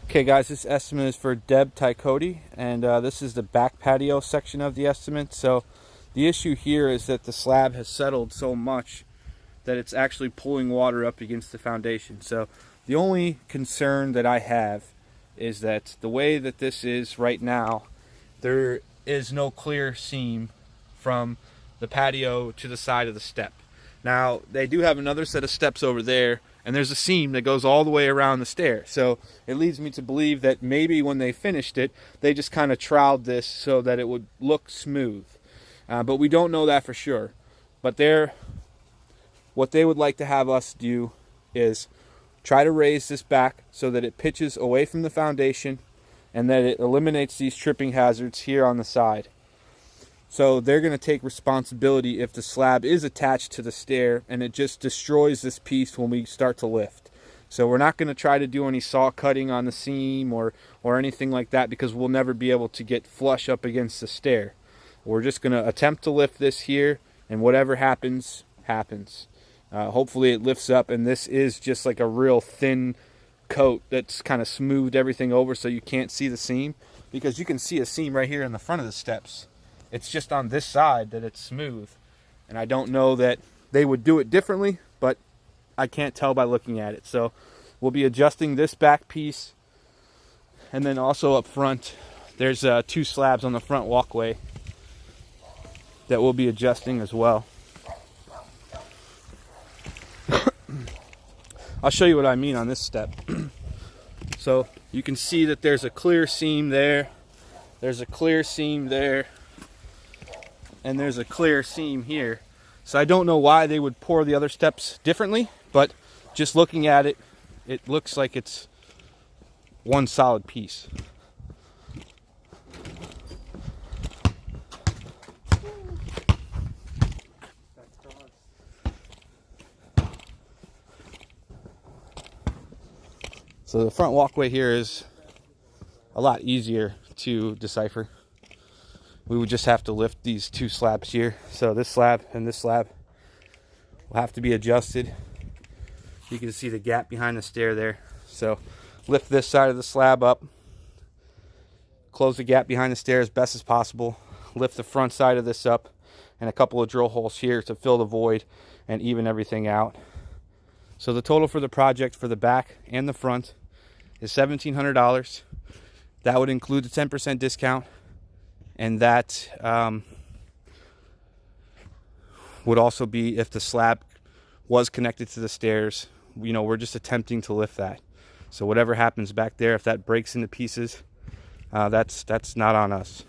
Okay guys, this estimate is for Deb Tyukodi, and this is the back patio section of the estimate. So the issue here is that the slab has settled so much that it's actually pulling water up against the foundation. So the only concern that I have is that the way that this is right now, there is no clear seam from the patio to the side of the step. Now they do have another set of steps over there, and there's a seam that goes all the way around the stair. So it leads me to believe that maybe when they finished it, they just kind of troweled this so that it would look smooth. But we don't know that for sure. But what they would like to have us do is try to raise this back so that it pitches away from the foundation and that it eliminates these tripping hazards here on the side. So they're going to take responsibility if the slab is attached to the stair and it just destroys this piece when we start to lift. So we're not going to try to do any saw cutting on the seam or anything like that, because we'll never be able to get flush up against the stair. We're just going to attempt to lift this here, and whatever happens, happens. Hopefully it lifts up, and this is just like a real thin coat that's kind of smoothed everything over so you can't see the seam, because you can see a seam right here in the front of the steps. It's just on this side that it's smooth, and I don't know that they would do it differently, but I can't tell by looking at it. So we'll be adjusting this back piece, and then also up front there's two slabs on the front walkway that we'll be adjusting as well. I'll show you what I mean on this step. So you can see that there's a clear seam there, there's a clear seam there, and there's a clear seam here. So I don't know why they would pour the other steps differently, but just looking at it, it looks like it's one solid piece. So the front walkway here is a lot easier to decipher. We would just have to lift these two slabs here. So this slab and this slab will have to be adjusted. You can see the gap behind the stair there. So lift this side of the slab up, close the gap behind the stair as best as possible, lift the front side of this up, and a couple of drill holes here to fill the void and even everything out. So the total for the project for the back and the front is $1,700. That would include the 10% discount, and that would also be if the slab was connected to the stairs. You know, we're just attempting to lift that. So whatever happens back there, if that breaks into pieces, that's not on us.